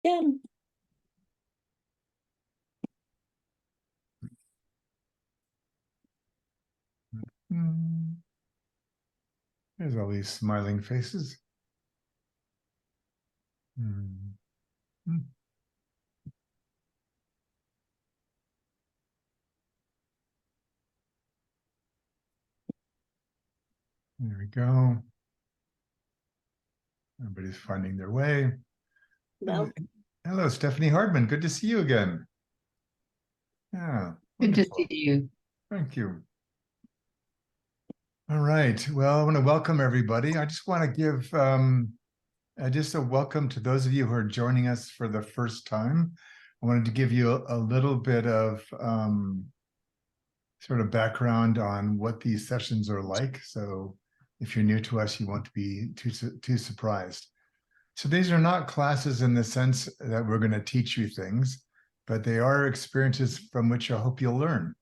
Good. There's all these smiling faces. There we go. Everybody's finding their way. Well, Hello, Stephanie Hardman. Good to see you again. Yeah, good to wonderful. see you. Thank you. All right. Well, I want to welcome everybody. I just want to give just a welcome to those of you who are joining us for the first time. I wanted to give you a little bit of sort of background on what these sessions are like. So if you're new to us, you won't be too surprised. So these are not classes in the sense that we're going to teach you things, but they are experiences from which I hope you'll learn.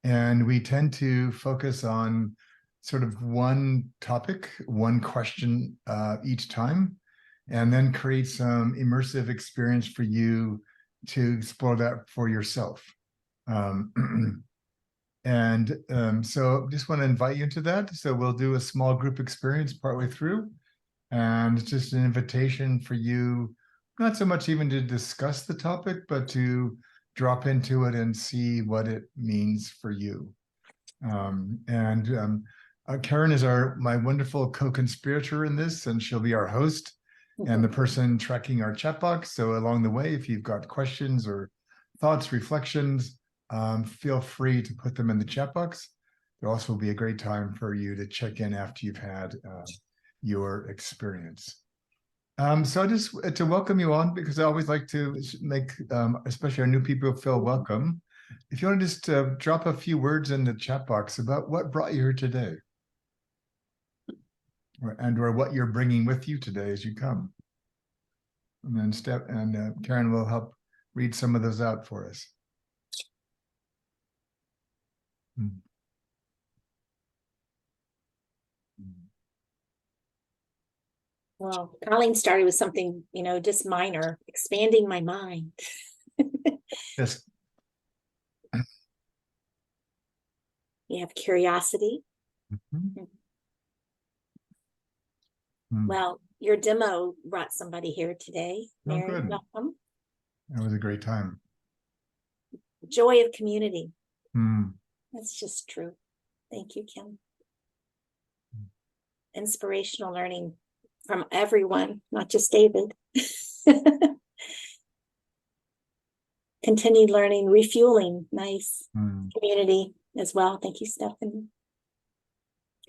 And we tend to focus on sort of one topic, one question each time, and then create some immersive experience for you to explore that for yourself. So just want to invite you into that. So we'll do a small group experience partway through. And it's just an invitation for you, not so much even to discuss the topic, but to drop into it and see what it means for you. Karen is my wonderful co-conspirator in this, and she'll be our host and the person tracking our chat box. So along the way, if you've got questions or thoughts, reflections, feel free to put them in the chat box. There also will be a great time for you to check in after you've had your experience. So I just to welcome you on, because I always like to make especially our new people feel welcome. If you want to just drop a few words in the chat box about what brought you here today, or what you're bringing with you today as you come, and then Karen will help read some of those out for us. Well, Colleen started with something, just minor, expanding my mind. Yes. You have curiosity. Well, your demo brought somebody here today. Mary, welcome. That was a great time. Joy of community. That's just true. Thank you, Kim. Inspirational learning from everyone, not just David. Continued learning, refueling, nice. Community as well. Thank you, Stephanie.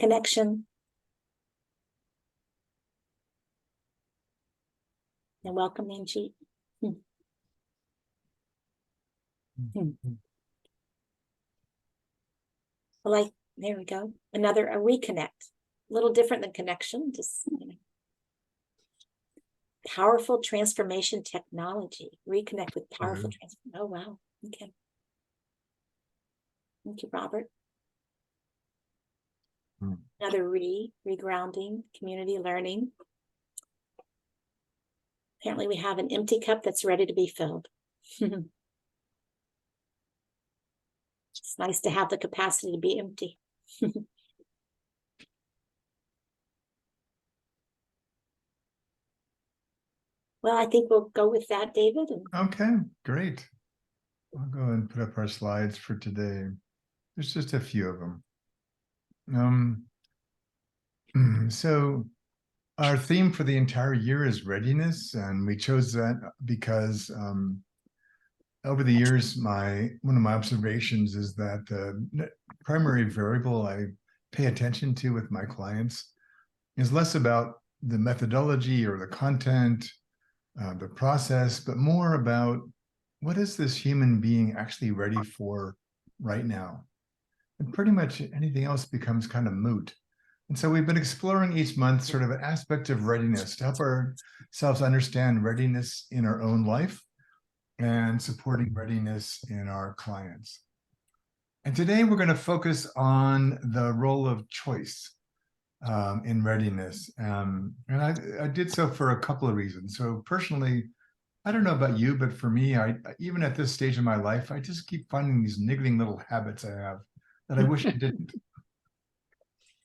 Connection. And welcome, Angie. Well, there we go. A reconnect. A little different than connection, just powerful transformation technology. Reconnect with powerful transformation. Oh, wow. Okay. Thank you, Robert. Another regrounding, community learning. Apparently we have an empty cup that's ready to be filled. It's nice to have the capacity to be empty. Well, I think we'll go with that, David. Okay, great. I'll go and put up our slides for today. There's just a few of them. So our theme for the entire year is readiness, and we chose that because over the years, one of my observations is that the primary variable I pay attention to with my clients is less about the methodology or the content, the process, but more about what is this human being actually ready for right now? And pretty much anything else becomes kind of moot. And so we've been exploring each month sort of an aspect of readiness to help ourselves understand readiness in our own life and supporting readiness in our clients. And today we're going to focus on the role of choice. in readiness. And I did so for a couple of reasons. So personally, I don't know about you, but for me, even at this stage of my life, I just keep finding these niggling little habits I have that I wish I didn't.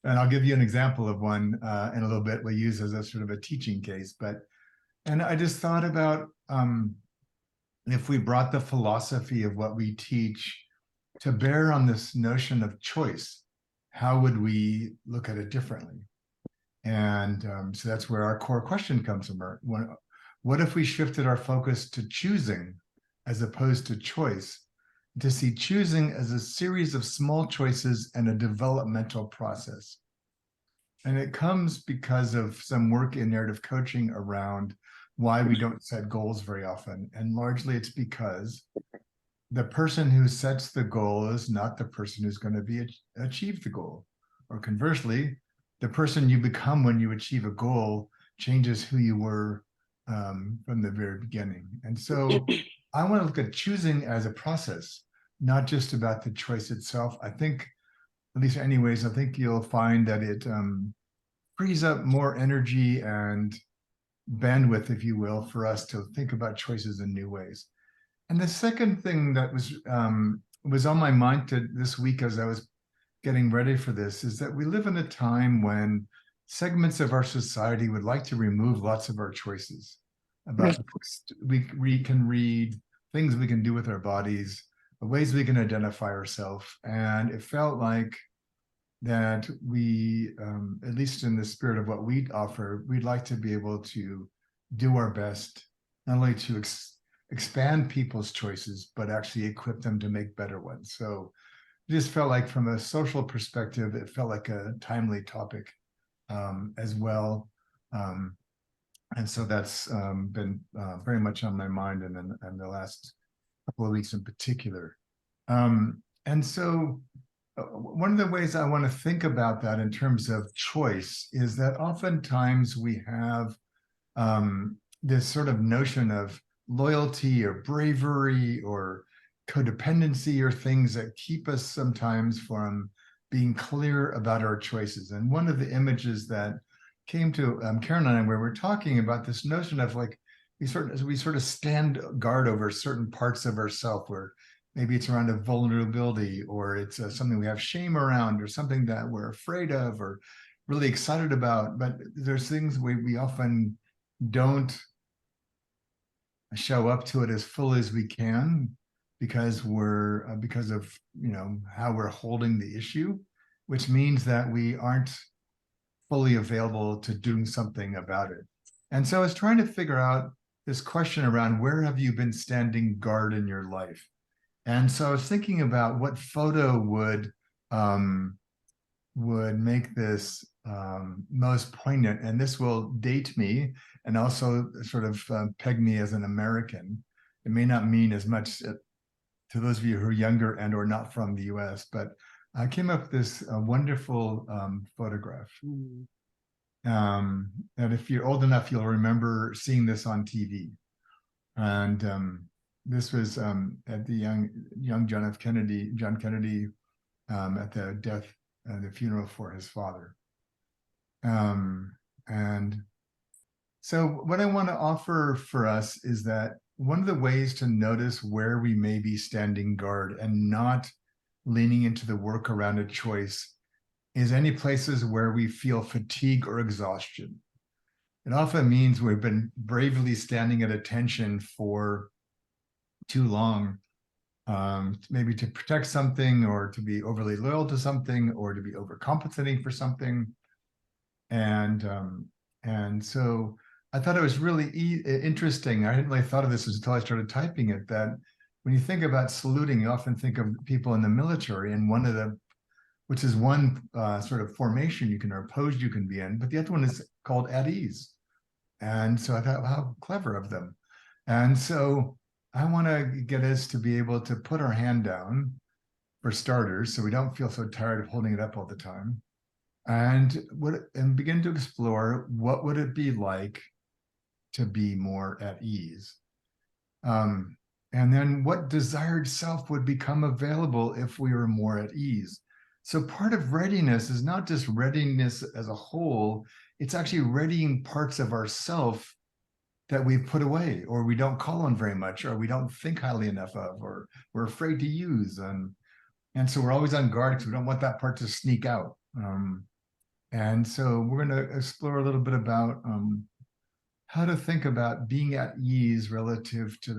And I'll give you an example of one in a little bit. We'll use as a sort of a teaching case. And I just thought about if we brought the philosophy of what we teach to bear on this notion of choice, how would we look at it differently? And so that's where our core question comes from. What if we shifted our focus to choosing as opposed to choice, to see choosing as a series of small choices and a developmental process? And it comes because of some work in narrative coaching around why we don't set goals very often. And largely it's because the person who sets the goal is not the person who's going to achieve the goal. Or conversely, the person you become when you achieve a goal changes who you were from the very beginning. And so I want to look at choosing as a process, not just about the choice itself. I think, at least anyways, I think you'll find that it frees up more energy and bandwidth, if you will, for us to think about choices in new ways. And the second thing that was on my mind this week as I was getting ready for this is that we live in a time when segments of our society would like to remove lots of our choices about we can read, things we can do with our bodies, the ways we can identify ourselves. And it felt like that we, at least in the spirit of what we offer, we'd like to be able to do our best, not only to expand people's choices, but actually equip them to make better ones. So it just felt like from a social perspective, it felt like a timely topic as well. And so that's been very much on my mind in the last couple of weeks in particular. And so one of the ways I want to think about that in terms of choice is that oftentimes we have this sort of notion of loyalty or bravery or codependency or things that keep us sometimes from being clear about our choices. And one of the images that came to Karen and I, where we're talking about this notion of like, we sort of stand guard over certain parts of ourselves where maybe it's around a vulnerability, or it's something we have shame around, or something that we're afraid of or really excited about. But there's things we often don't show up to it as full as we can because because of how we're holding the issue, which means that we aren't fully available to doing something about it. And so I was trying to figure out this question around where have you been standing guard in your life? And so I was thinking about what photo would make this most poignant. And this will date me and also sort of peg me as an American. It may not mean as much to those of you who are younger and or not from the US, but I came up with this wonderful photograph. And if you're old enough, you'll remember seeing this on TV. And this was at the young John Kennedy at the death, the funeral for his father. And so what I want to offer for us is that one of the ways to notice where we may be standing guard and not leaning into the work around a choice is any places where we feel fatigue or exhaustion. It often means we've been bravely standing at attention for too long, maybe to protect something or to be overly loyal to something or to be overcompensating for something. And so I thought it was really interesting. I hadn't really thought of this until I started typing it, that when you think about saluting, you often think of people in the military, and which is one sort of formation you can, or pose you can be in, but the other one is called at ease. And so I thought, how clever of them. And so I want to get us to be able to put our hand down for starters, so we don't feel so tired of holding it up all the time, and begin to explore what would it be like to be more at ease. And then what desired self would become available if we were more at ease. So part of readiness is not just readiness as a whole, it's actually readying parts of ourself that we've put away, or we don't call on very much, or we don't think highly enough of, or we're afraid to use. And so we're always on guard because we don't want that part to sneak out. And so we're going to explore a little bit about how to think about being at ease relative to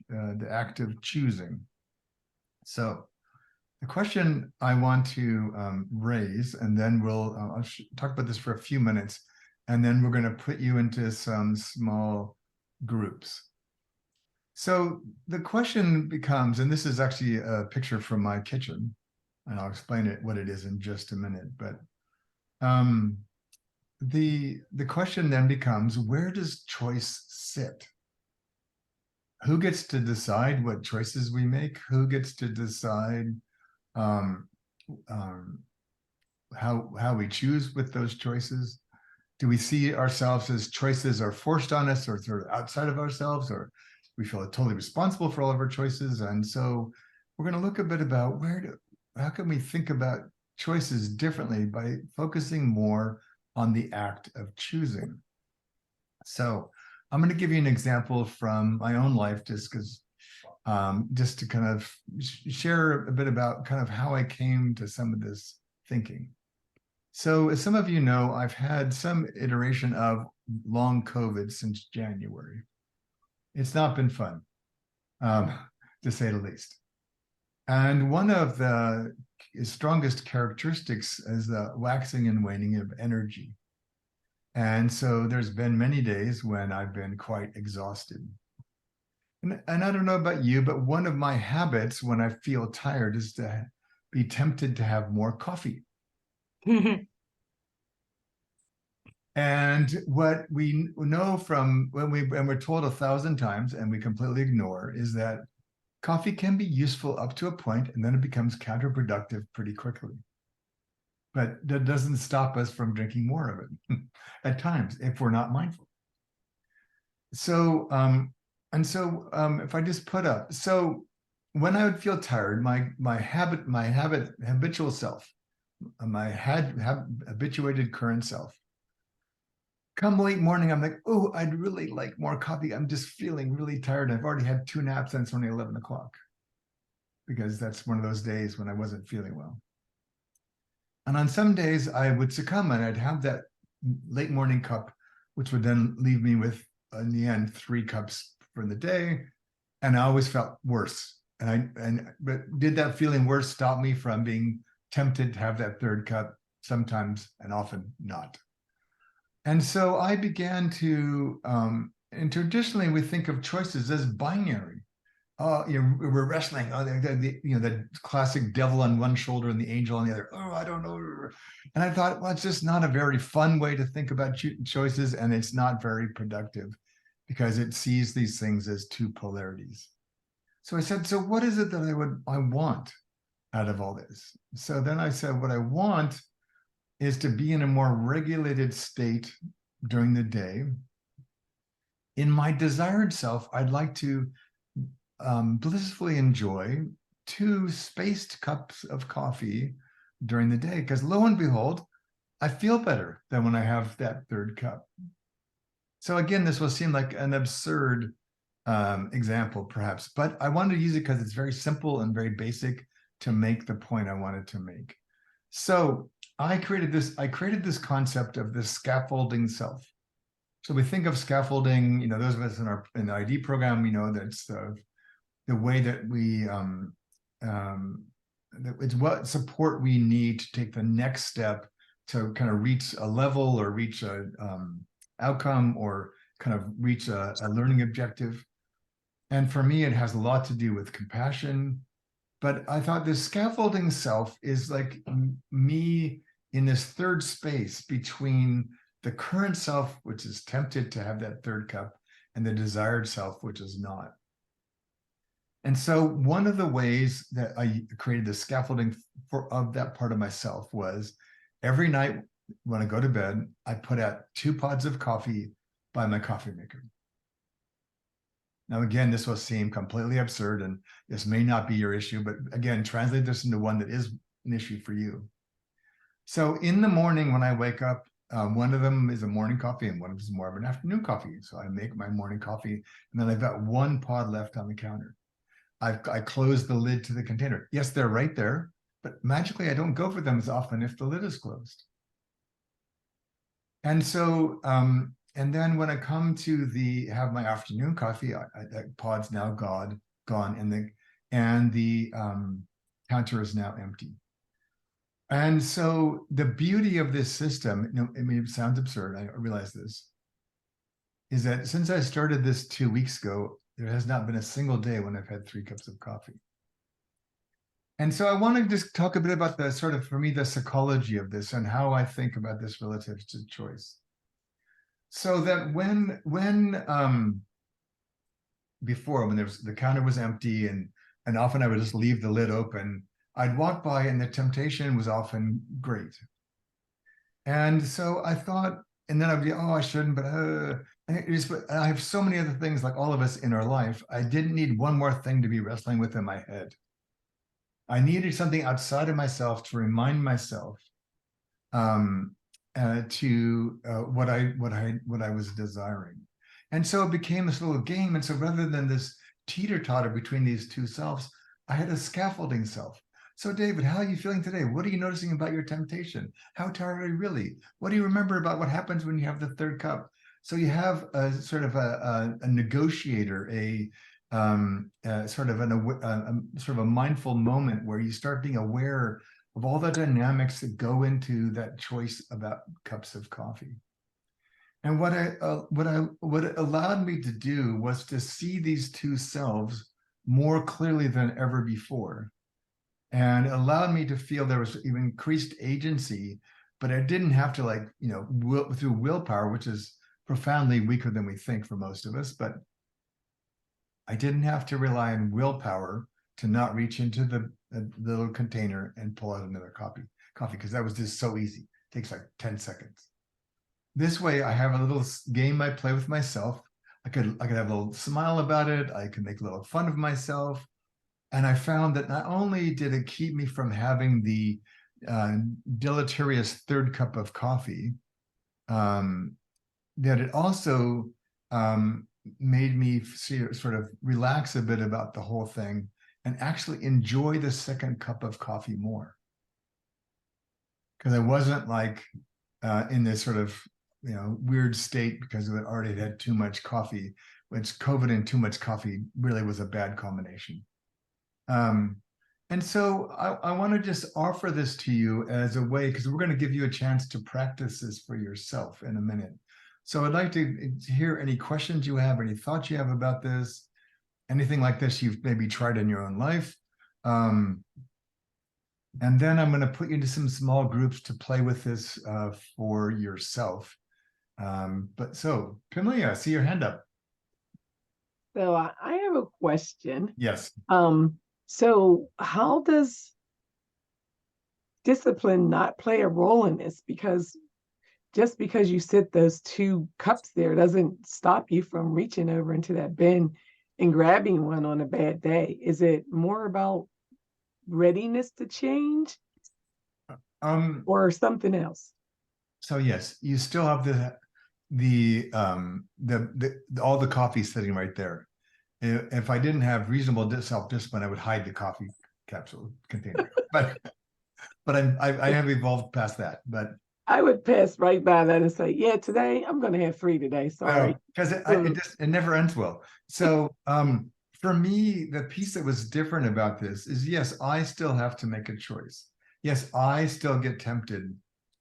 the act of choosing. So the question I want to raise, and then I'll talk about this for a few minutes, and then we're going to put you into some small groups. So the question becomes, and this is actually a picture from my kitchen, and I'll explain what it is in just a minute, but the question then becomes, where does choice sit? Who gets to decide what choices we make? Who gets to decide how we choose with those choices? Do we see ourselves as choices are forced on us or sort of outside of ourselves, or we feel totally responsible for all of our choices? And so we're going to look a bit about how can we think about choices differently by focusing more on the act of choosing. So I'm going to give you an example from my own life, just to kind of share a bit about kind of how I came to some of this thinking. So as some of you know, I've had some iteration of long COVID since January. It's not been fun, to say the least. And one of the strongest characteristics is the waxing and waning of energy. And so there's been many days when I've been quite exhausted. And I don't know about you, but one of my habits when I feel tired is to be tempted to have more coffee. And what we know from when we're told 1,000 times and we completely ignore is that coffee can be useful up to a point, and then it becomes counterproductive pretty quickly. But that doesn't stop us from drinking more of it at times if we're not mindful. So, if I just put up, so when I would feel tired, my habitual self, my habituated current self, come late morning, I'm like, oh, I'd really like more coffee. I'm just feeling really tired. I've already had 2 naps and it's only 11 o'clock, because that's one of those days when I wasn't feeling well. And on some days I would succumb and I'd have that late morning cup, which would then leave me with, in the end, 3 cups for the day. And I always felt worse. But did that feeling worse stop me from being tempted to have that 3rd cup? Sometimes, and often not. And so I began to, and traditionally we think of choices as binary. We're wrestling. The classic devil on one shoulder and the angel on the other. Oh, I don't know. And I thought, well, it's just not a very fun way to think about choices, and it's not very productive because it sees these things as 2 polarities. So I said, so what is it that I want out of all this? So then I said, what I want is to be in a more regulated state during the day. In my desired self, I'd like to blissfully enjoy 2 spaced cups of coffee during the day, because lo and behold, I feel better than when I have that 3rd cup. So again, this will seem like an absurd example, perhaps, but I wanted to use it because it's very simple and very basic to make the point I wanted to make. So I created this concept of the scaffolding self. So we think of scaffolding, those of us in the ID program, that's the way that we it's what support we need to take the next step to kind of reach a level or reach a outcome or kind of reach a learning objective. And for me, it has a lot to do with compassion. But I thought this scaffolding self is like me in this 3rd space between the current self, which is tempted to have that 3rd cup, and the desired self, which is not. And so one of the ways that I created the scaffolding of that part of myself was every night when I go to bed, I put out 2 pods of coffee by my coffee maker. Now, again, this will seem completely absurd, and this may not be your issue, but again, translate this into one that is an issue for you. So in the morning when I wake up, one of them is a morning coffee and one of them is more of an afternoon coffee. So I make my morning coffee and then I've got one pod left on the counter. I close the lid to the container. Yes, they're right there, but magically I don't go for them as often if the lid is closed. And so, and then when I come to have my afternoon coffee, that pod's now gone, and the counter is now empty. And so the beauty of this system, I mean, it sounds absurd, I realize this, is that since I started this 2 weeks ago, there has not been a single day when I've had 3 cups of coffee. And so I want to just talk a bit about the sort of, for me, the psychology of this and how I think about this relative to choice. So that before, when the counter was empty and often I would just leave the lid open, I'd walk by and the temptation was often great. And so I thought, and then I'd be, oh, I shouldn't, but I have so many other things, like all of us in our life. I didn't need one more thing to be wrestling with in my head. I needed something outside of myself to remind myself to what I was desiring. And so it became this little game. And so rather than this teeter-totter between these two selves, I had a scaffolding self. So David, how are you feeling today? What are you noticing about your temptation? How tired are you really? What do you remember about what happens when you have the third cup? So you have a sort of a negotiator, sort of a mindful moment where you start being aware of all the dynamics that go into that choice about cups of coffee. And what it allowed me to do was to see these two selves more clearly than ever before, and allowed me to feel there was even increased agency, but I didn't have to through willpower, which is profoundly weaker than we think for most of us, but I didn't have to rely on willpower to not reach into the little container and pull out another coffee, because that was just so easy. It takes like 10 seconds. This way I have a little game I play with myself. I could have a little smile about it. I could make a little fun of myself. And I found that not only did it keep me from having the deleterious third cup of coffee, that it also made me sort of relax a bit about the whole thing and actually enjoy the second cup of coffee more. Because I wasn't in this sort of weird state because I already had too much coffee, which COVID and too much coffee really was a bad combination. And so I want to just offer this to you as a way, because we're going to give you a chance to practice this for yourself in a minute. So I'd like to hear any questions you have, any thoughts you have about this, anything like this you've maybe tried in your own life. And then I'm going to put you into some small groups to play with this for yourself. So Pamela, I see your hand up. So I have a question. Yes. So how does discipline not play a role in this? Because just because you sit those 2 cups there doesn't stop you from reaching over into that bin and grabbing one on a bad day. Is it more about readiness to change or something else? So yes, you still have all the coffee sitting right there. If I didn't have reasonable self-discipline, I would hide the coffee capsule container. but I have evolved past that. But I would pass right by that and say, "Yeah, today I'm going to have 3 today." Sorry, because it never ends well. So for me, the piece that was different about this is, yes, I still have to make a choice. Yes, I still get tempted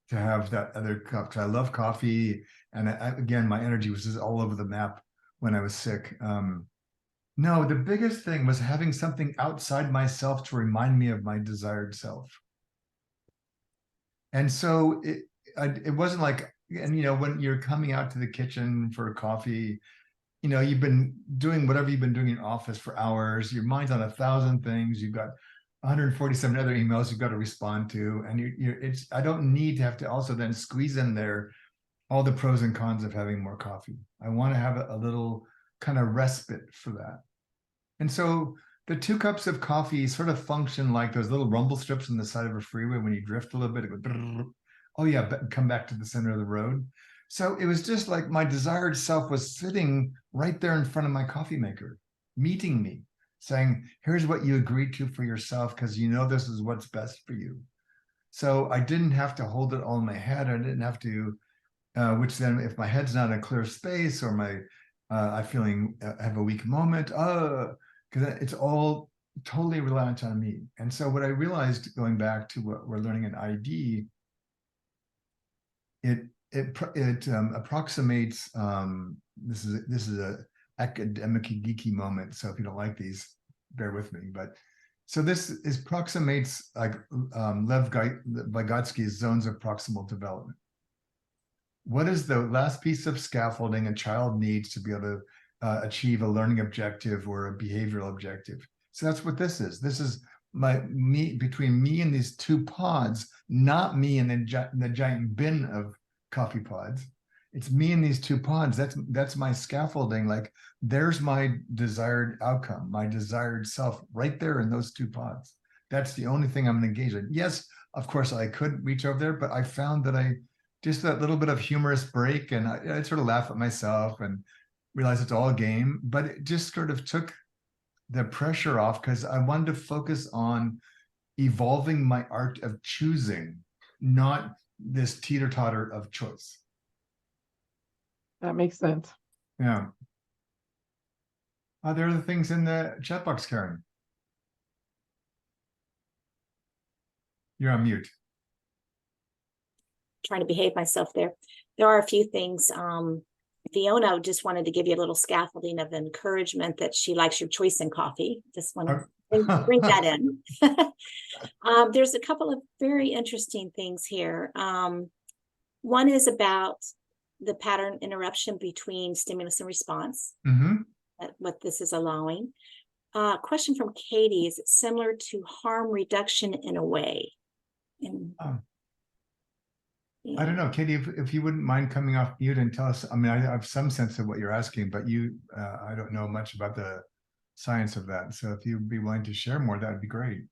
to have that other cup because I love coffee, and again, my energy was just all over the map when I was sick. No, the biggest thing was having something outside myself to remind me of my desired self. And so it wasn't like, and when you're coming out to the kitchen for coffee, you've been doing whatever you've been doing in office for hours, your mind's on 1,000 things, you've got 147 other emails you've got to respond to, and I don't need to have to also then squeeze in there all the pros and cons of having more coffee. I want to have a little kind of respite for that. And so the 2 cups of coffee sort of function like those little rumble strips on the side of a freeway when you drift a little bit, it goes, brrr. Oh yeah, but come back to the center of the road. So it was just like my desired self was sitting right there in front of my coffee maker, meeting me, saying, here's what you agreed to for yourself, because you know this is what's best for you. So I didn't have to hold it all in my head. I didn't have to, which then if my head's not in a clear space or my I'm feeling have a weak moment, because it's all totally reliant on me. And so what I realized, going back to what we're learning in ID, it approximates, this is a academic geeky moment, so if you don't like these, bear with me, but so this approximates like Lev Vygotsky's zones of proximal development. What is the last piece of scaffolding a child needs to be able to achieve a learning objective or a behavioral objective? So that's what this is. This is between me and these 2 pods, not me and the giant bin of coffee pods. It's me and these 2 pods. That's my scaffolding. Like, there's my desired outcome, my desired self right there in those 2 pods. That's the only thing I'm engaged in. Yes, of course I could reach over there, but I found that just that little bit of humorous break, and I sort of laugh at myself and realize it's all a game, but it just sort of took the pressure off, because I wanted to focus on evolving my art of choosing, not this teeter-totter of choice. That makes sense. Yeah. Are there other things in the chat box, Karen? You're on mute. Trying to behave myself there. There are a few things. Fiona just wanted to give you a little scaffolding of encouragement that she likes your choice in coffee. Just want to bring that in. There's a couple of very interesting things here. One is about the pattern interruption between stimulus and response, what this is allowing. Question from Katie, is it similar to harm reduction in a way? And, I don't know, Katie, if you wouldn't mind coming off mute and tell us, I mean, I have some sense of what you're asking, but I don't know much about the science of that. So if you'd be willing to share more, that would be great.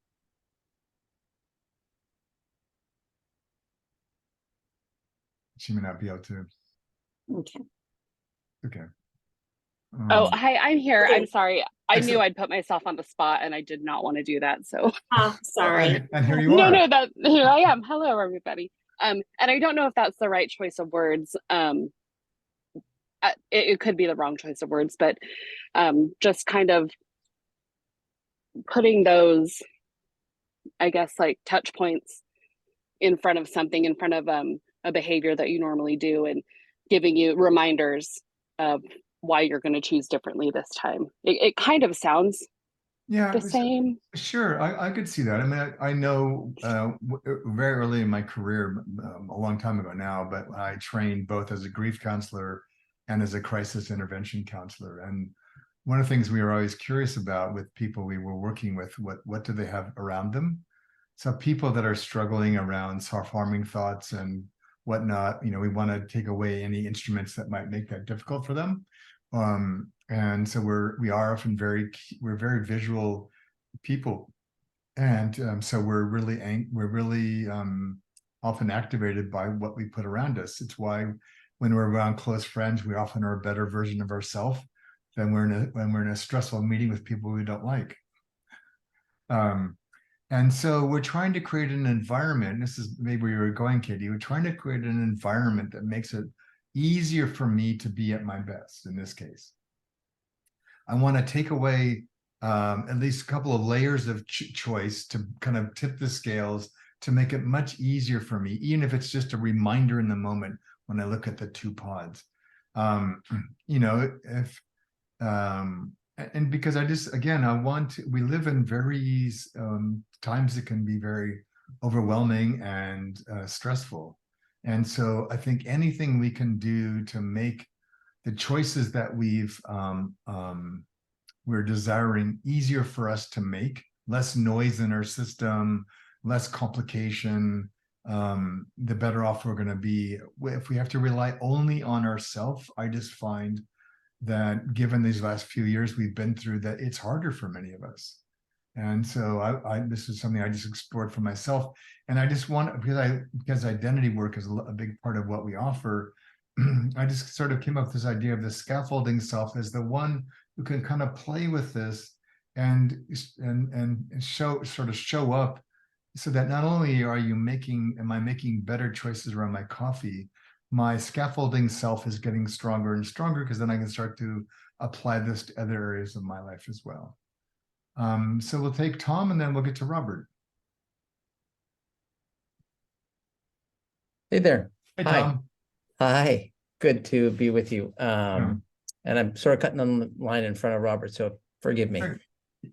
She may not be able to. okay. Okay. Oh, hi, I'm here. Okay. I'm sorry. I Excellent. knew I'd put myself on the spot and I did not want to do that. So Sorry. And here you are. No, here I am. Hello, everybody. And I don't know if that's the right choice of words. It could be the wrong choice of words, but just kind of putting those, I guess, like touch points in front of something, in front of a behavior that you normally do, and giving you reminders of why you're going to choose differently this time. It kind of sounds the same. Sure, I could see that. I mean, I know very early in my career, a long time ago now, but I trained both as a grief counselor and as a crisis intervention counselor. And one of the things we were always curious about with people we were working with, what do they have around them? So people that are struggling around self-harming thoughts and whatnot, we want to take away any instruments that might make that difficult for them. And so we are often very visual people, and so we're really often activated by what we put around us. It's why when we're around close friends, we often are a better version of ourselves than when we're in a stressful meeting with people we don't like. And so we're trying to create an environment. This is maybe where you were going, Katie. We're trying to create an environment that makes it easier for me to be at my best. In this case, I want to take away at least a couple of layers of choice to kind of tip the scales, to make it much easier for me, even if it's just a reminder in the moment when I look at the 2 pods. And because we live in very times that can be very overwhelming and stressful. And so I think anything we can do to make the choices that we're desiring easier for us to make, less noise in our system, less complication, the better off we're going to be. If we have to rely only on ourselves, I just find that given these last few years we've been through, that it's harder for many of us. And so this is something I just explored for myself. And I just want, because identity work is a big part of what we offer, I just sort of came up with this idea of the scaffolding self as the one who can kind of play with this and show up, so that not only am I making better choices around my coffee, my scaffolding self is getting stronger and stronger, because then I can start to apply this to other areas of my life as well. So we'll take Tom and then we'll get to Robert. Hey there. Hey, Hi. Tom. Hi. Good to be with you. Yeah. And I'm sort of cutting on the line in front of Robert, so forgive me.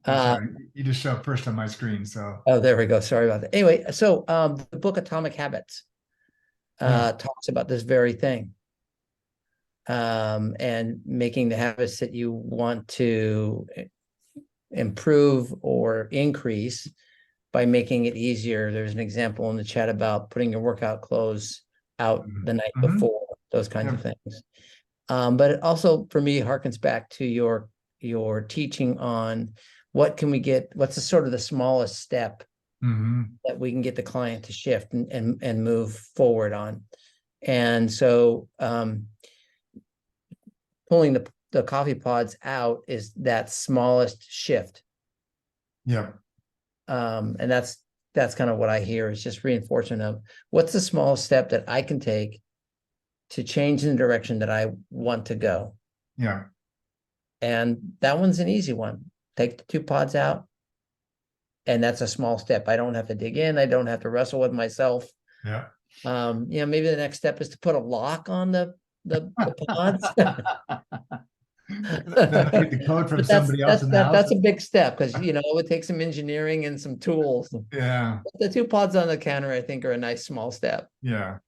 Sorry, you just show up first on my screen, so. Oh, there we go. Sorry about that. Anyway, so the book Atomic Habits talks about this very thing. And making the habits that you want to improve or increase by making it easier. There's an example in the chat about putting your workout clothes out the night before, those kinds of things. But it also, for me, harkens back to your teaching on what can we get, what's the sort of the smallest step that we can get the client to shift and move forward on. And so pulling the coffee pods out is that smallest shift. Yeah. And that's kind of what I hear, is just reinforcement of what's the smallest step that I can take to change in the direction that I want to go. Yeah. And that one's an easy one. Take the 2 pods out. And that's a small step. I don't have to dig in. I don't have to wrestle with myself. Yeah. Maybe the next step is to put a lock on the pods. Then I get the code from somebody else in the house. That's a big step, because it would take some engineering and some tools. Yeah. But the 2 pods on the counter, I think, are a nice small step. Yeah.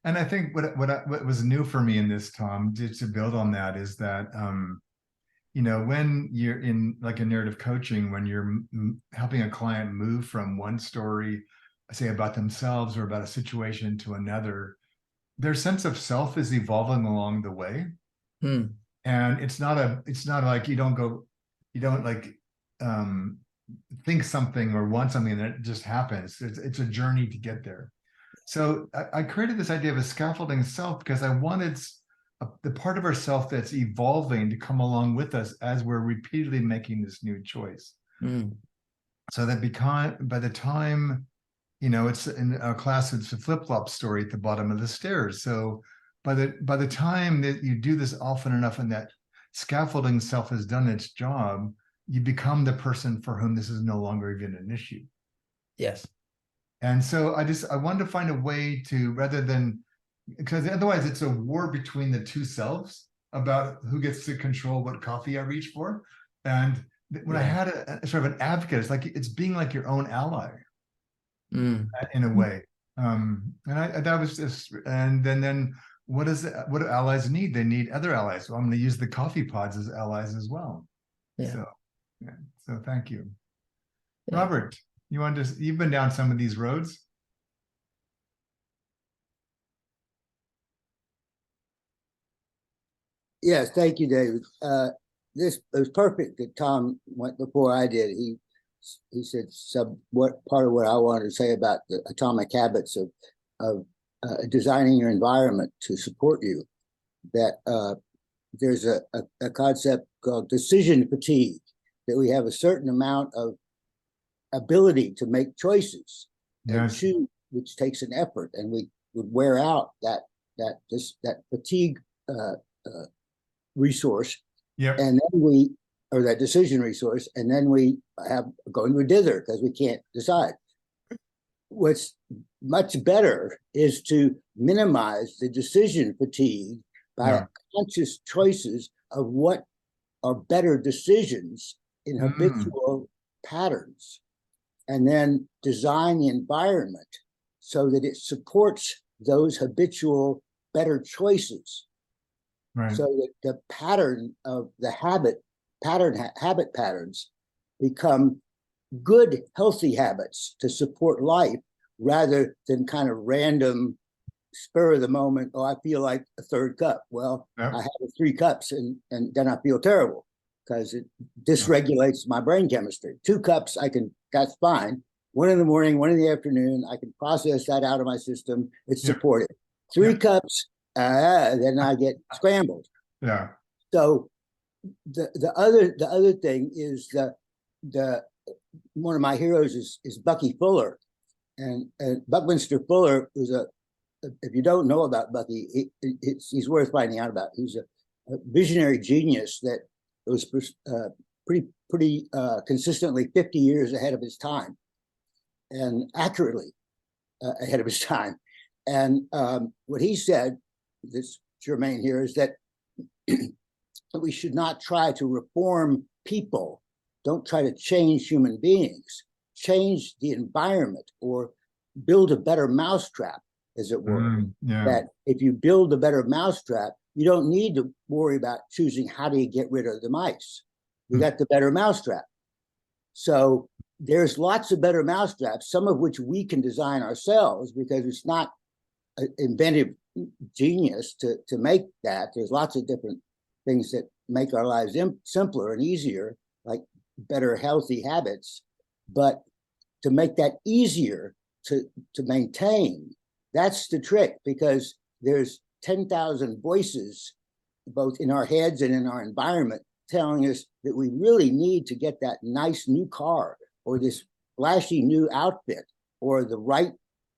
And I think what was new for me in this, Tom, to build on that, is that when you're in like a narrative coaching, when you're helping a client move from one story, say about themselves or about a situation, to another, their sense of self is evolving along the way. And it's not like you don't think something or want something and it just happens. It's a journey to get there. So I created this idea of a scaffolding self because I wanted the part of ourself that's evolving to come along with us as we're repeatedly making this new choice. So that by the time, it's in our class, it's a flip-flop story at the bottom of the stairs. So by the time that you do this often enough and that scaffolding self has done its job, you become the person for whom this is no longer even an issue. Yes. And so I wanted to find a way to, rather than, because otherwise it's a war between the two selves about who gets to control what coffee I reach for. And when I had a sort of an advocate, it's like, it's being like your own ally in a way. And that was just, and then what do allies need? They need other allies. So I'm going to use the coffee pods as allies as well. Yeah. So thank you. Robert, you've been down some of these roads. Yes, thank you, David. It was perfect that Tom went before I did. He said what part of what I wanted to say about the atomic habits of designing your environment to support you. That there's a concept called decision fatigue, that we have a certain amount of ability to make choices and choose, which takes an effort, and we would wear out that fatigue resource, and then that decision resource, and then we go into a dither because we can't decide. What's much better is to minimize the decision fatigue by conscious choices of what are better decisions in habitual patterns, and then design the environment so that it supports those habitual better choices. So that the pattern of the habit patterns become good, healthy habits to support life, rather than kind of random spur of the moment, oh, I feel like a third cup. Well, Yep. I have 3 cups and then I feel terrible because it dysregulates my brain chemistry. 2 cups, that's fine. 1 in the morning, 1 in the afternoon, I can process that out of my system. It's Yep. supported. 3 Yep. cups, then I get scrambled. Yeah. So the other thing is the one of my heroes is Bucky Fuller, and Buckminster Fuller was if you don't know about Bucky, he's worth finding out about. He's a visionary genius that was pretty consistently 50 years ahead of his time, and accurately ahead of his time. And what he said, that's germane here, is that we should not try to reform people. Don't try to change human beings. Change the environment or build a better mousetrap, as it were. Yeah. That if you build a better mousetrap, you don't need to worry about choosing how do you get rid of the mice. You got the better mousetrap. So there's lots of better mousetraps, some of which we can design ourselves because it's not an inventive genius to make that. There's lots of different things that make our lives simpler and easier, like better healthy habits. But to make that easier to maintain, that's the trick, because there's 10,000 voices, both in our heads and in our environment, telling us that we really need to get that nice new car or this flashy new outfit or the right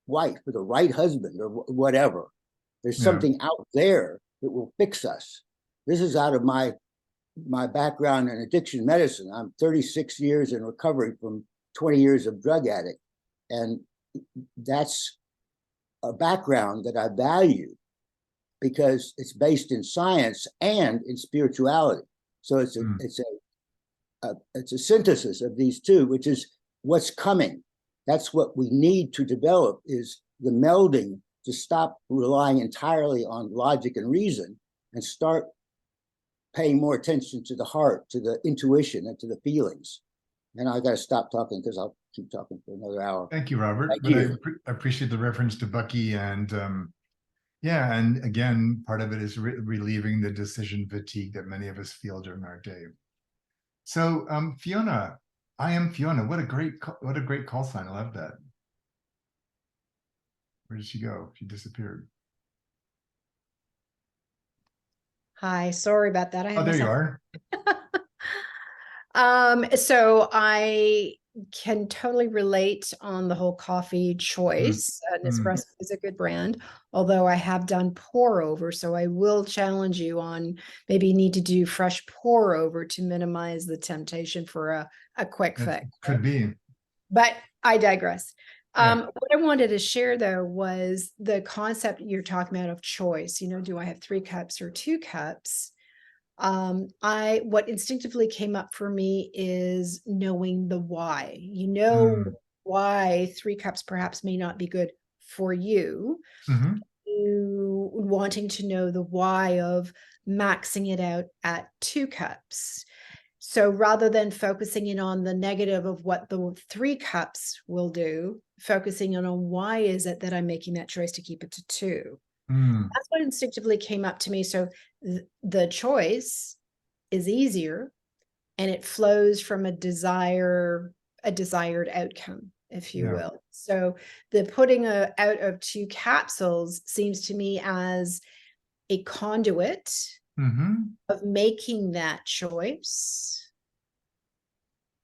wife or the right husband or whatever. There's something out there that will fix us. This is out of my background in addiction medicine. I'm 36 years in recovery from 20 years of drug addict. And that's a background that I value because it's based in science and in spirituality. So it's a synthesis of these two, which is what's coming. That's what we need to develop, is the melding, to stop relying entirely on logic and reason and start paying more attention to the heart, to the intuition, and to the feelings. And I got to stop talking because I'll keep talking for another hour. Thank you, Robert. Thank but you. I appreciate the reference to Bucky, and yeah, and again, part of it is relieving the decision fatigue that many of us feel during our day. So, Fiona, I am Fiona. What a great call sign. I love that. Where did she go? She disappeared. Hi, sorry about that. Oh, there you are. So I can totally relate on the whole coffee choice. Nespresso is a good brand, although I have done pour over. So I will challenge you on maybe you need to do fresh pour over to minimize the temptation for a quick fix. Could be. But I digress. Yeah. What I wanted to share though was the concept you're talking about of choice. You know, do I have 3 cups or 2 cups? What instinctively came up for me is knowing the why. You know why 3 cups perhaps may not be good for you. You wanting to know the why of maxing it out at 2 cups. So rather than focusing in on the negative of what the 3 cups will do, focusing on why is it that I'm making that choice to keep it to 2. That's what instinctively came up to me. So the choice is easier and it flows from a desired outcome, if you will. So the putting out of 2 capsules seems to me as a conduit of making that choice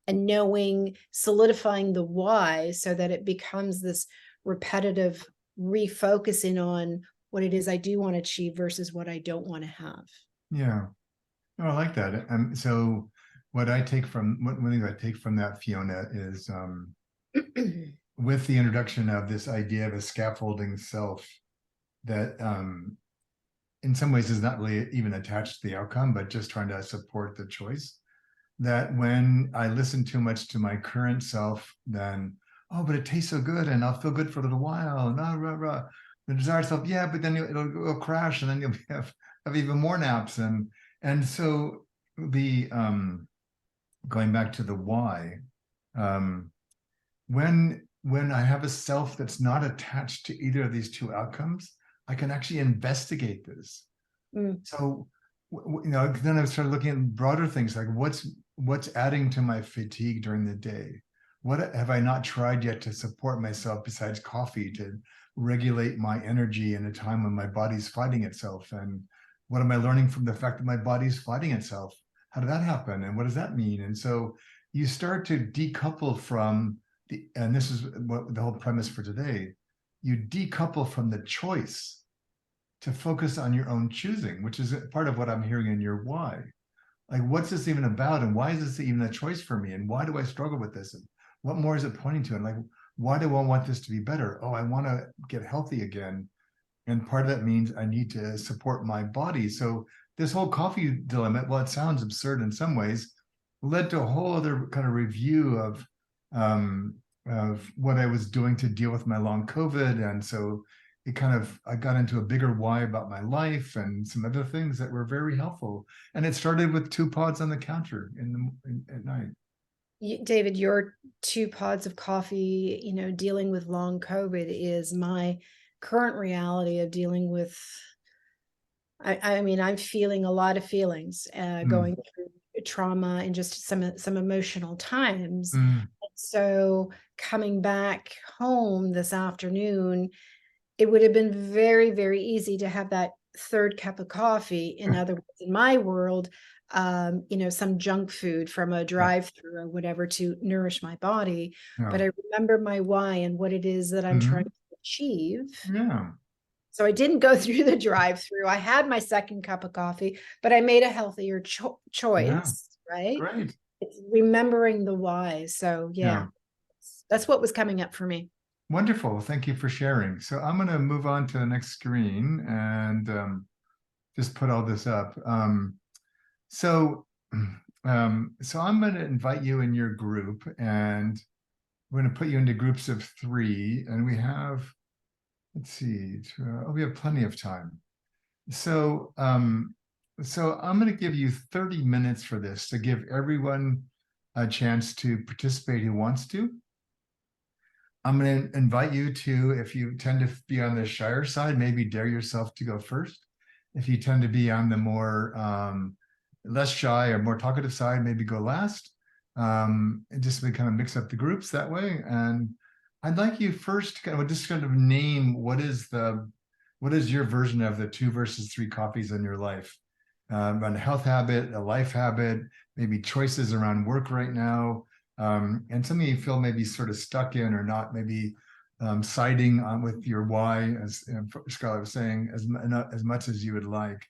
and knowing, solidifying the why so that it becomes this repetitive refocusing on what it is I do want to achieve versus what I don't want to have. Yeah. Oh, I like that. So what I take from, one thing I take from that, Fiona, is with the introduction of this idea of a scaffolding self that in some ways is not really even attached to the outcome, but just trying to support the choice. That when I listen too much to my current self, then, oh, but it tastes so good and I'll feel good for a little while. And the desired self, yeah, but then it'll crash and then you'll have even more naps. And so the going back to the why, when I have a self that's not attached to either of these 2 outcomes, I can actually investigate this. Mm. So, then I started looking at broader things like what's adding to my fatigue during the day? What have I not tried yet to support myself besides coffee to regulate my energy in a time when my body's fighting itself? And what am I learning from the fact that my body's fighting itself? How did that happen? And what does that mean? And so you start to decouple from and this is what the whole premise for today, you decouple from the choice to focus on your own choosing, which is part of what I'm hearing in your why. Like, what's this even about? And why is this even a choice for me? And why do I struggle with this? And what more is it pointing to? And like, why do I want this to be better? Oh, I want to get healthy again. And part of that means I need to support my body. So this whole coffee dilemma, well, it sounds absurd in some ways, led to a whole other kind of review of what I was doing to deal with my long COVID. And so I got into a bigger why about my life and some other things that were very helpful. And it started with 2 pods on the counter at night. David, your 2 pods of coffee, dealing with long COVID is my current reality of dealing with, I mean, I'm feeling a lot of feelings, going through trauma and just some emotional times. So coming back home this afternoon, it would have been very, very easy to have that 3rd cup of coffee. In other words, in my world, some junk food from a drive-through or whatever to nourish my body. Yeah. But I remember my why and what it is that I'm trying to achieve. Yeah. So I didn't go through the drive-through. I had my 2nd cup of coffee, but I made a healthier choice, right? Great. It's remembering the why. So yeah, that's what was coming up for me. Wonderful. Thank you for sharing. So I'm going to move on to the next screen and just put all this up. So I'm going to invite you in your group, and we're going to put you into groups of 3. And we have, let's see, we have plenty of time. So I'm going to give you 30 minutes for this to give everyone a chance to participate who wants to. I'm going to invite you to, if you tend to be on the shyer side, maybe dare yourself to go first. If you tend to be on the more less shy or more talkative side, maybe go last. And just to kind of mix up the groups that way. And I'd like you first to kind of name what is your version of the 2 versus 3 coffees in your life. On a health habit, a life habit, maybe choices around work right now. And something you feel maybe sort of stuck in or not, maybe siding on with your why, as Scarlett was saying, as much as you would like.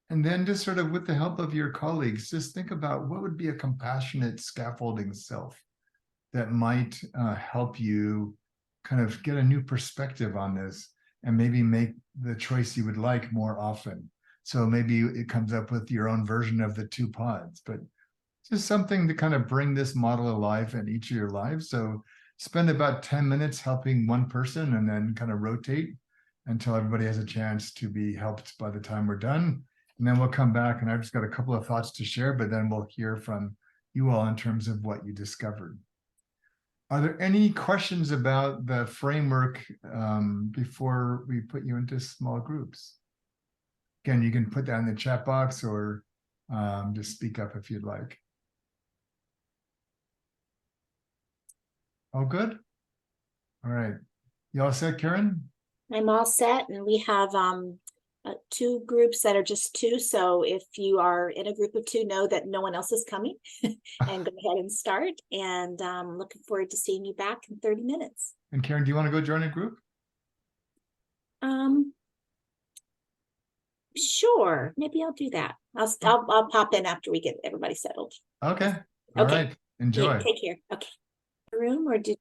And then just sort of with the help of your colleagues, just think about what would be a compassionate scaffolding self that might help you kind of get a new perspective on this and maybe make the choice you would like more often. So maybe it comes up with your own version of the 2 pods, but just something to kind of bring this model alive in each of your lives. So spend about 10 minutes helping one person and then kind of rotate until everybody has a chance to be helped by the time we're done. And then we'll come back, and I've just got a couple of thoughts to share, but then we'll hear from you all in terms of what you discovered. Are there any questions about the framework before we put you into small groups? Again, you can put that in the chat box or just speak up if you'd like. All good? All right. You all set, Karen? I'm all set, and we have 2 groups that are just 2. So if you are in a group of 2, know that no one else is coming and go ahead and start. And looking forward to seeing you back in 30 minutes. And Karen, do you want to go join a group? Sure. Maybe I'll do that. I'll pop in after we get everybody settled. Okay. All right. Enjoy. Yeah, take care. Okay. Room, or did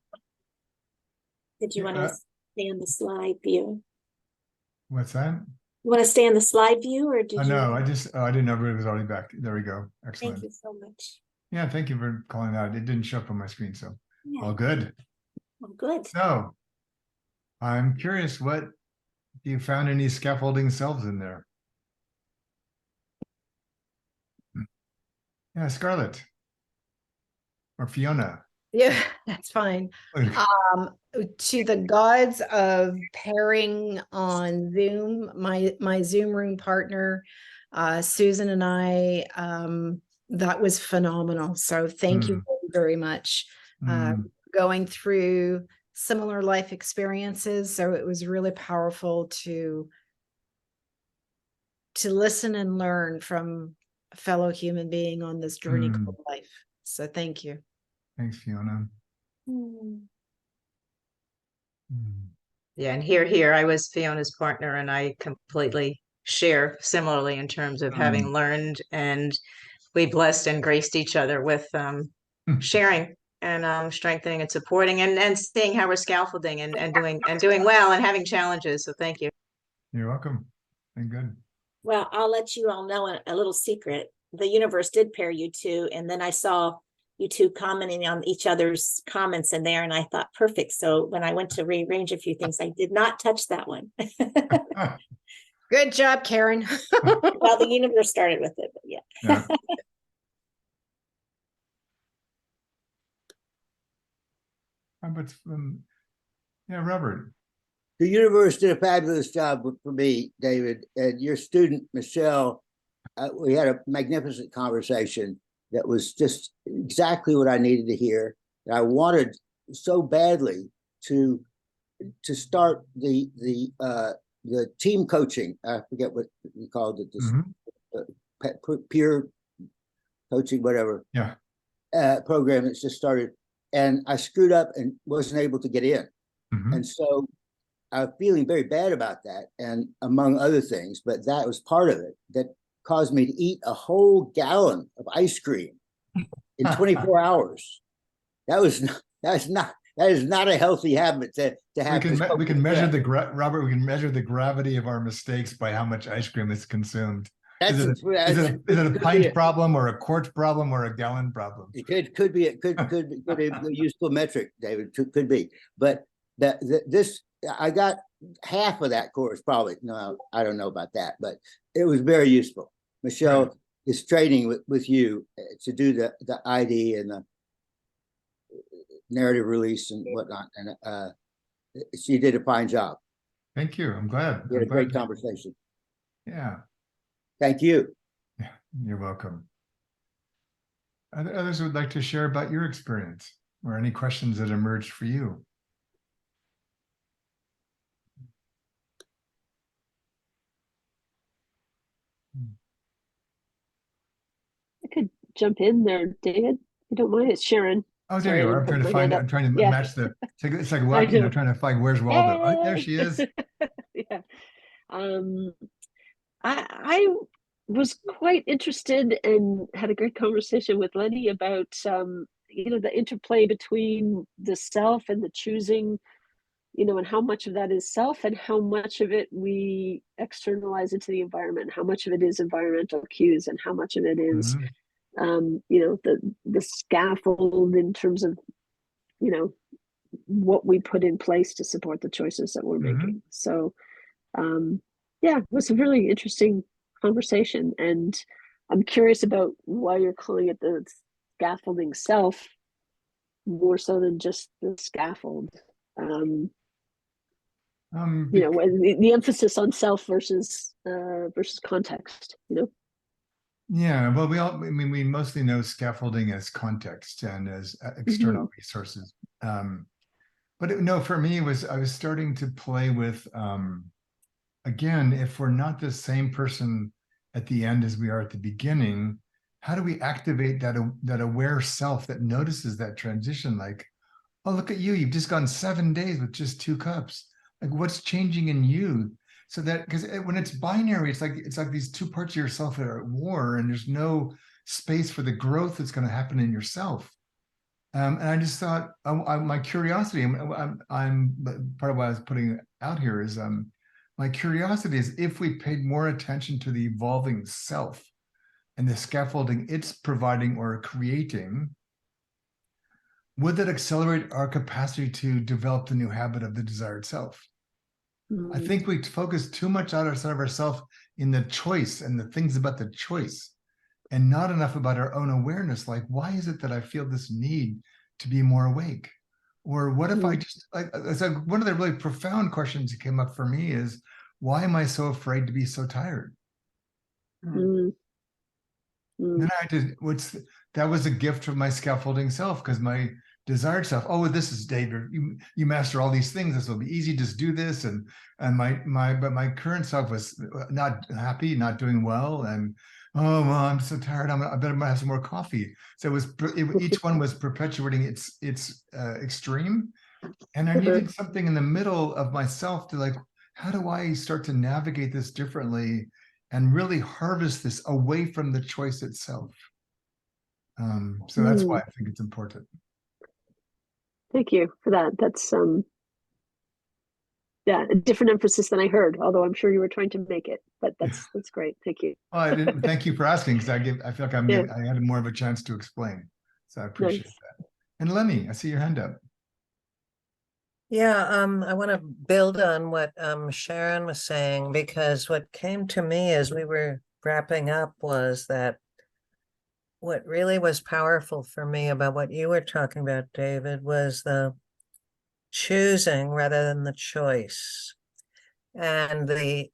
you want to stay on the slide view? What's that? You want to stay on the slide view, or did you? No, I didn't know it was already back. There we go. Excellent. Thank you so much. Yeah, thank you for calling out. It didn't show up on my screen, so all good. Well, good. So I'm curious, what you found any scaffolding selves in there? Yeah, Scarlett or Fiona. Yeah, that's fine. To the gods of pairing on Zoom, my Zoom room partner, Susan and I, that was phenomenal. So thank you very much. Going through similar life experiences, so it was really powerful to listen and learn from a fellow human being on this journey called life. So thank you. Thanks, Fiona. Yeah, and here, I was Fiona's partner, and I completely share similarly in terms of having learned, and we blessed and graced each other with sharing and strengthening and supporting and seeing how we're scaffolding and doing well and having challenges. So thank you. You're welcome. And good. Well, I'll let you all know a little secret. The universe did pair you two, and then I saw you two commenting on each other's comments in there, and I thought, perfect. So when I went to rearrange a few things, I did not touch that one. Good job, Karen. Well, the universe started with it, but yeah. But Robert. The universe did a fabulous job for me, David, and your student, Michelle. We had a magnificent conversation that was just exactly what I needed to hear. And I wanted so badly to start the team coaching. I forget what you called it, peer coaching, whatever. Yeah. Program that's just started, and I screwed up and wasn't able to get in, and so I'm feeling very bad about that, and among other things, but that was part of it that caused me to eat a whole gallon of ice cream in 24 hours. That is not a healthy habit to have. We can measure Robert. We can measure the gravity of our mistakes by how much ice cream is consumed. Is it a pint problem or a quart problem or a gallon problem? It could be a useful metric, David. Could be, but this I got half of that course probably. No, I don't know about that, but it was very useful. Michelle is training with you to do the ID and the narrative release and whatnot, and she did a fine job. Thank you. I'm glad. We had a great conversation. Yeah. Thank you. Yeah, you're welcome. Are there others who would like to share about your experience or any questions that emerged for you? I could jump in there, David. If you don't mind, it's Sharon. Oh, there you are. I'm trying to find. I'm trying to match the. It's like what trying to find where's Waldo. Oh, there she is. Yeah. I was quite interested and had a great conversation with Lenny about the interplay between the self and the choosing, and how much of that is self and how much of it we externalize into the environment, how much of it is environmental cues and how much of it is the scaffold in terms of what we put in place to support the choices that we're making. So it was a really interesting conversation, and I'm curious about why you're calling it the scaffolding self more so than just the scaffold. The emphasis on self versus context. Yeah, well, we mostly know scaffolding as context and as external resources. But for me, I was starting to play with, again, if we're not the same person at the end as we are at the beginning, how do we activate that aware self that notices that transition? Like, oh, look at you, you've just gone 7 days with just 2 cups. Like, what's changing in you? So that, because when it's binary, it's like these 2 parts of yourself that are at war, and there's no space for the growth that's going to happen in yourself. And I just thought, my curiosity, I'm part of what I was putting out here is my curiosity is if we paid more attention to the evolving self and the scaffolding it's providing or creating, would that accelerate our capacity to develop the new habit of the desired self? I think we focus too much outside of ourselves in the choice and the things about the choice, and not enough about our own awareness. Like, why is it that I feel this need to be more awake? Or what if I just, like, it's like one of the really profound questions that came up for me is, why am I so afraid to be so tired? Mm. Then I had to, that was a gift from my scaffolding self, because my desired self, oh, this is David, you master all these things, this will be easy, just do this. And but my current self was not happy, not doing well. And oh, well, I'm so tired, I better have some more coffee. So each one was perpetuating its extreme. And I needed something in the middle of myself to, like, how do I start to navigate this differently and really harvest this away from the choice itself? So that's why I think it's important. Thank you for that. That's yeah, a different emphasis than I heard, although I'm sure you were trying to make it, but that's great. Thank you. Oh, I didn't. Thank you for asking, because I feel like I had more of a chance to explain. So I appreciate that. And Lenny, I see your hand up. Yeah, I want to build on what Sharon was saying, because what came to me as we were wrapping up was that what really was powerful for me about what you were talking about, David, was the choosing rather than the choice, and the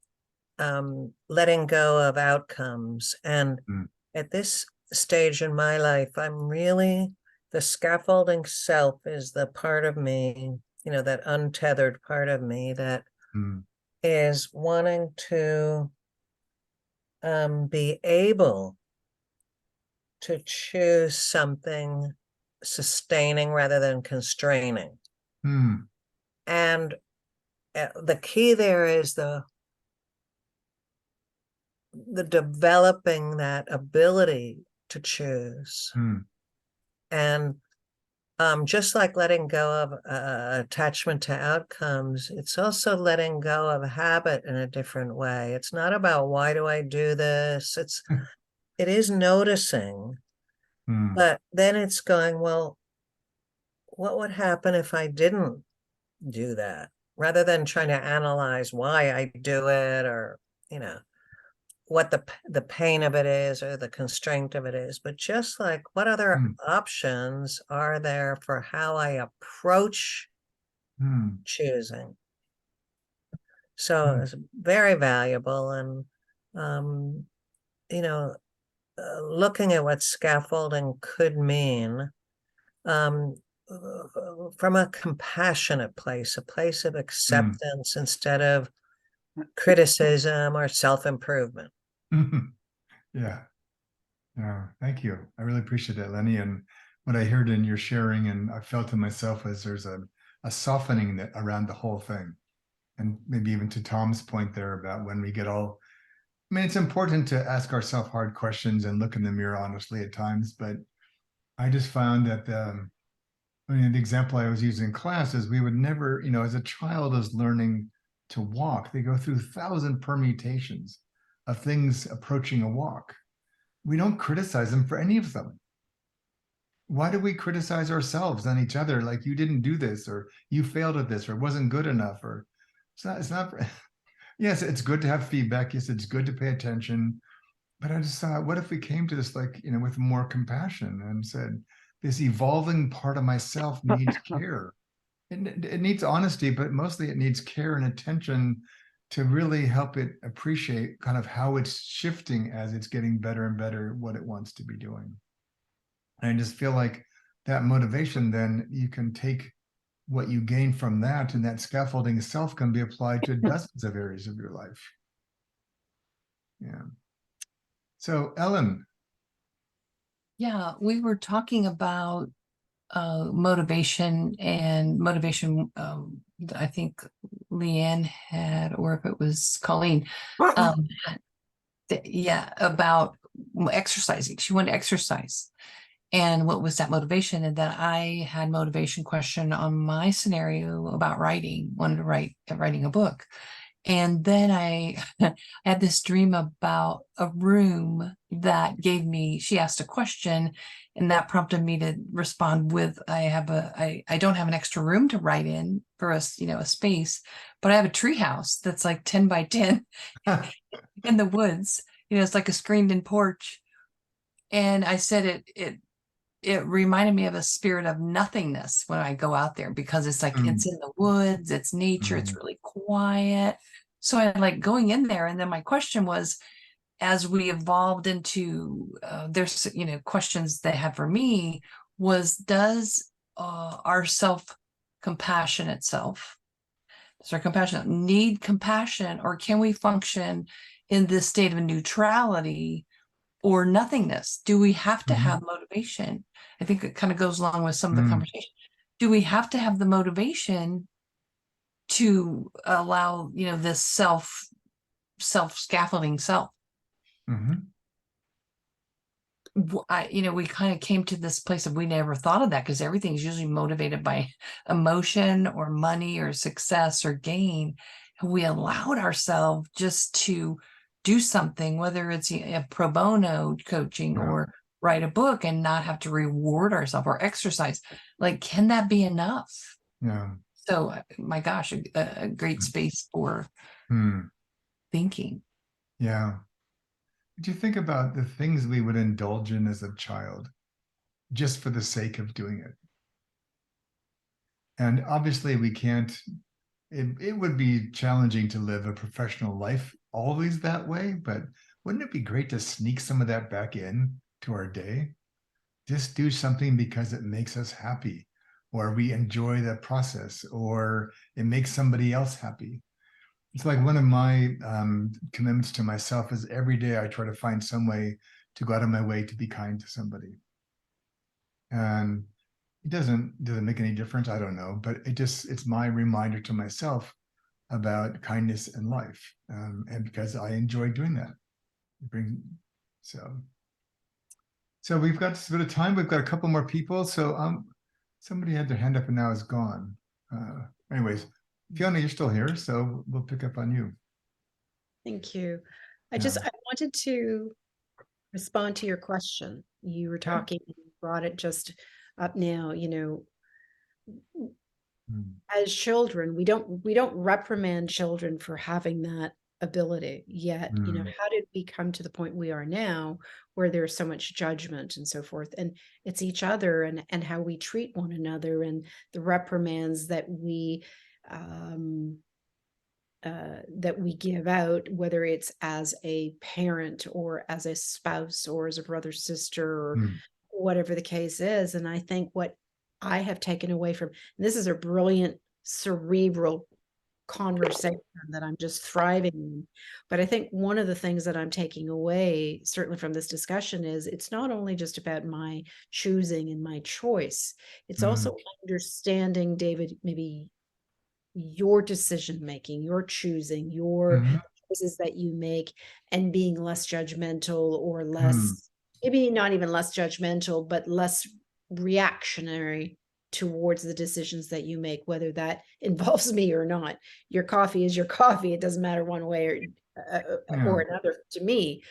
letting go of outcomes. And at this stage in my life, I'm really, the scaffolding self is the part of me, that untethered part of me that is wanting to be able to choose something sustaining rather than constraining. And the key there is the developing that ability to choose. And just like letting go of attachment to outcomes, it's also letting go of habit in a different way. It's not about, why do I do this? It is noticing, but then it's going, well, what would happen if I didn't do that? Rather than trying to analyze why I do it, or, what the pain of it is or the constraint of it is, but just like, what other options are there for how I approach choosing? So it's very valuable. And looking at what scaffolding could mean from a compassionate place, a place of acceptance instead of criticism or self-improvement. Yeah. Thank you. I really appreciate that, Lenny. And what I heard in your sharing, and I felt in myself, is there's a softening around the whole thing. And maybe even to Tom's point there about when we get all, it's important to ask ourselves hard questions and look in the mirror honestly at times. But I just found that the example I was using in class is, we would never, as a child is learning to walk, they go through 1,000 permutations of things approaching a walk. We don't criticize them for any of them. Why do we criticize ourselves and each other? Like, you didn't do this, or you failed at this, or it wasn't good enough, or it's not. Yes, it's good to have feedback. Yes, it's good to pay attention. But I just thought, what if we came to this, like, with more compassion and said, this evolving part of myself needs care. It needs honesty, but mostly it needs care and attention to really help it appreciate kind of how it's shifting as it's getting better and better what it wants to be doing. And I just feel like that motivation, then you can take what you gain from that, and that scaffolding itself can be applied to dozens of areas of your life. Yeah. So, Ellen. Yeah, we were talking about motivation, and motivation, I think Leanne had, or if it was Colleen, yeah, about exercising. She wanted to exercise. And what was that motivation? And that I had motivation question on my scenario about writing, wanted to writing a book. And then I had this dream about a room that gave me, she asked a question, and that prompted me to respond with, I don't have an extra room to write in for us, a space, but I have a tree house that's like 10 by 10 in the woods. It's like a screened in porch. And I said it reminded me of a spirit of nothingness when I go out there, because it's like it's in the woods, it's nature, it's really quiet. So I like going in there. And then my question was, as we evolved into there's questions they had for me was, does our compassionate self, does our compassionate need compassion, or can we function in this state of neutrality or nothingness? Do we have to have motivation? I think it kind of goes along with some of the conversation. Do we have to have the motivation to allow, this self scaffolding self? We kind of came to this place of, we never thought of that, because everything's usually motivated by emotion or money or success or gain. And we allowed ourselves just to do something, whether it's a pro bono coaching or write a book, and not have to reward ourselves or exercise. Like, can that be enough? Yeah. So, my gosh, a great space for thinking. Yeah. Do you think about the things we would indulge in as a child just for the sake of doing it? And obviously we can't, it would be challenging to live a professional life always that way, but wouldn't it be great to sneak some of that back in to our day? Just do something because it makes us happy, or we enjoy the process, or it makes somebody else happy. It's like one of my commitments to myself is every day I try to find some way to go out of my way to be kind to somebody. And it doesn't make any difference, I don't know, but it's my reminder to myself about kindness in life, and because I enjoy doing that. So we've got a bit of time. We've got a couple more people. So somebody had their hand up and now is gone. Anyways, Fiona, you're still here, so we'll pick up on you. Thank you. I Yeah. wanted to respond to your question. You were talking, you brought it just up now, as children, we don't reprimand children for having that ability yet. How did we come to the point we are now, where there's so much judgment and so forth? And it's each other and how we treat one another, and the reprimands that we give out, whether it's as a parent or as a spouse or as a brother, sister, or whatever the case is. And I think what I have taken away from, and this is a brilliant cerebral conversation that I'm just thriving in, but I think one of the things that I'm taking away, certainly from this discussion, is it's not only just about my choosing and my choice, it's also understanding, David, maybe your decision making, your choosing, your choices that you make, and being less judgmental, or less, maybe not even less judgmental, but less reactionary towards the decisions that you make, whether that involves me or not. Your coffee is your coffee. It doesn't matter one way or another to me.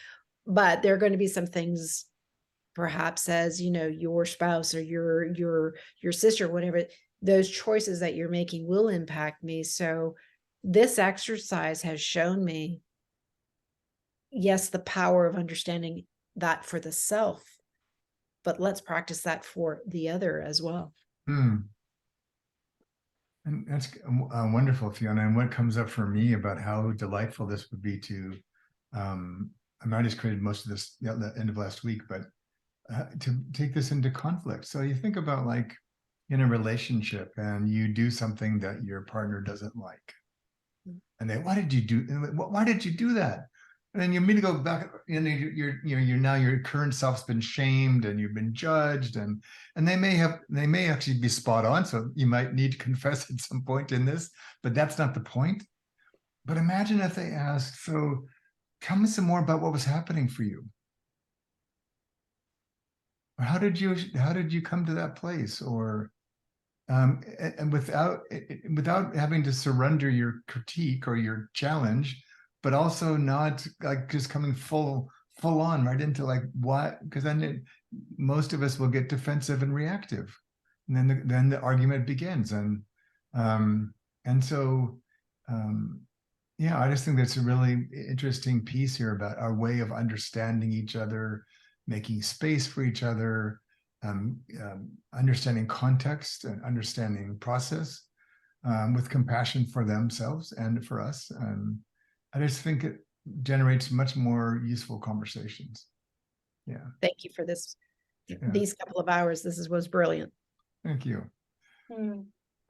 But there are going to be some things, perhaps as your spouse or your sister, whatever, those choices that you're making will impact me. So this exercise has shown me, yes, the power of understanding that for the self, but let's practice that for the other as well. And that's wonderful, Fiona. And what comes up for me about how delightful this would be to, I just created most of this at the end of last week, but to take this into conflict. So you think about, like, in a relationship and you do something that your partner doesn't like, and they, why did you do that? And then you immediately go back, and you're now your current self's been shamed and you've been judged, and they may actually be spot on. So you might need to confess at some point in this, but that's not the point. But imagine if they asked, so tell me some more about what was happening for you. Or how did you come to that place? Or and without having to surrender your critique or your challenge, but also not like just coming full on right into like what, because then most of us will get defensive and reactive, and then the argument begins. And so I just think that's a really interesting piece here about our way of understanding each other, making space for each other, understanding context and understanding process, with compassion for themselves and for us. And I just think it generates much more useful conversations. Yeah. Thank you for this, Yeah. these couple of hours. This was brilliant. Thank you. Hmm.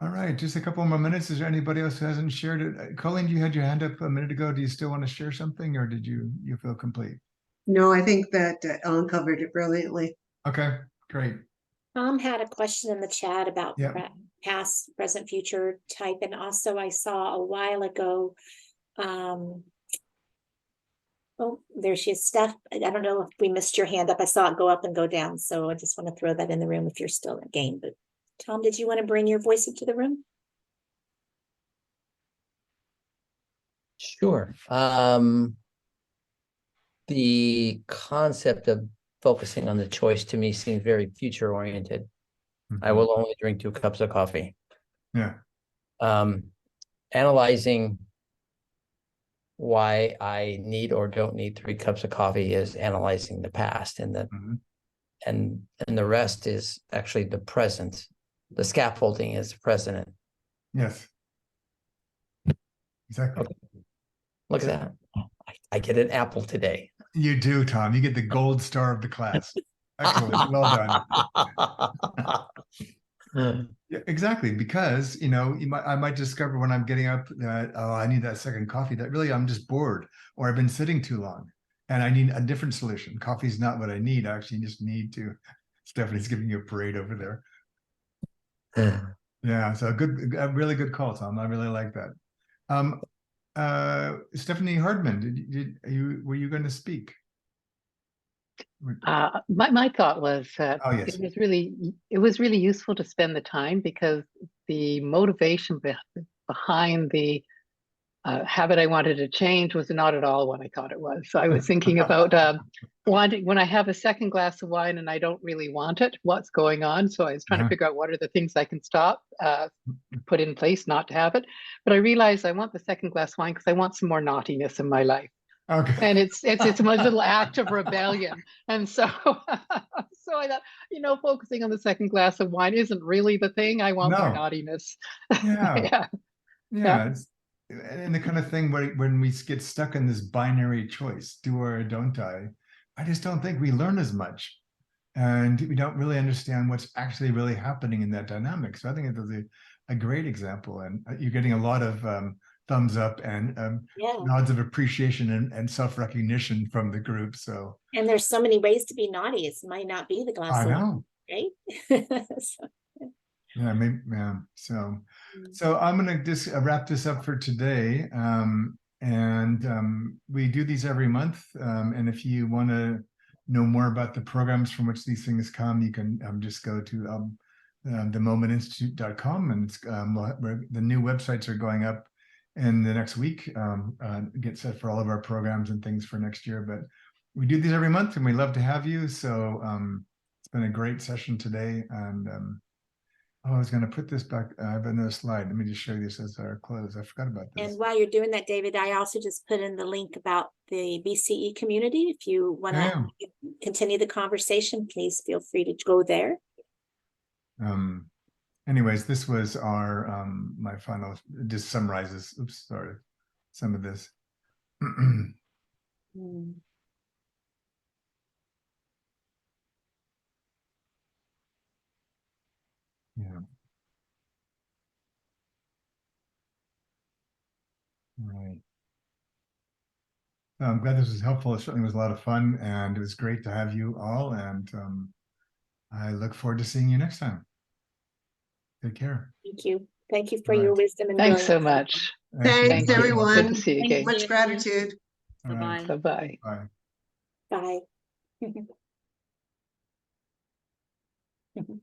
All right, just a couple more minutes. Is there anybody else who hasn't shared it? Colleen, you had your hand up a minute ago. Do you still want to share something, or did you feel complete? No, I think that Ellen covered it brilliantly. Okay, great. Tom had a question in the chat about Yep. past, present, future type. And also I saw a while ago, oh, there she is, Steph. I don't know if we missed your hand up. I saw it go up and go down. So I just want to throw that in the room if you're still in the game. But Tom, did you want to bring your voice into the room? Sure. The concept of focusing on the choice to me seems very future oriented. I Mhm. will only drink 2 cups of coffee. Yeah. Analyzing why I need or don't need 3 cups of coffee is analyzing the past, and Mhm. and the rest is actually the present. The scaffolding is the present. Yes. Exactly. Okay. Look at that. I get an apple today. You do, Tom. You get the gold star of the class. Excellent. Well done. Yeah, exactly. Because, I might discover when I'm getting up that, oh, I need that second coffee, that really I'm just bored, or I've been sitting too long and I need a different solution. Coffee is not what I need. I actually just need to. Stephanie's giving you a parade over there. Yeah. So a really good call, Tom. I really like that. Stephanie Hardman, were you going to speak? My thought was that Oh, yes. it was really useful to spend the time, because the motivation behind the habit I wanted to change was not at all what I thought it was. So I was thinking about wanting, when I have a second glass of wine and I don't really want it, what's going on? So I was trying to figure out what are the things I can stop, put in place not to have it. But I realized I want the second glass of wine because I want some more naughtiness in my life. Okay. And it's my little act of rebellion. And so so I thought, focusing on the second glass of wine isn't really the thing. I want more No. naughtiness. Yeah. Yeah. It's, and the kind of thing where when we get stuck in this binary choice, do or don't I just don't think we learn as much. And we don't really understand what's actually really happening in that dynamic. So I think it was a great example. And you're getting a lot of thumbs up and nods of appreciation and self-recognition from the group. So, and there's so many ways to be naughty. It might not be the glass I of know. wine, right? So, yeah, maybe. Yeah. So I'm going to just wrap this up for today. And we do these every month. And if you want to know more about the programs from which these things come, you can just go to themomentinstitute.com, and the new websites are going up in the next week. Get set for all of our programs and things for next year. But we do these every month, and we love to have you. So it's been a great session today. And I was going to put this back. I have another slide. Let me just show you this as our close. I forgot about this. and while you're doing that, David, I also just put in the link about the BCE community. If you want to continue the conversation, please feel free to go there. Anyways, this was our my final, just summarizes, some of this. Yeah. Right. I'm glad this was helpful. It certainly was a lot of fun, and it was great to have you all. And I look forward to seeing you next time. Take care. Thank you. Thank you for All your right. wisdom and Thanks so brilliance. much. Thank Thanks, you. everyone. Good to see you again. Much gratitude. All right. Bye-bye. Bye. Bye.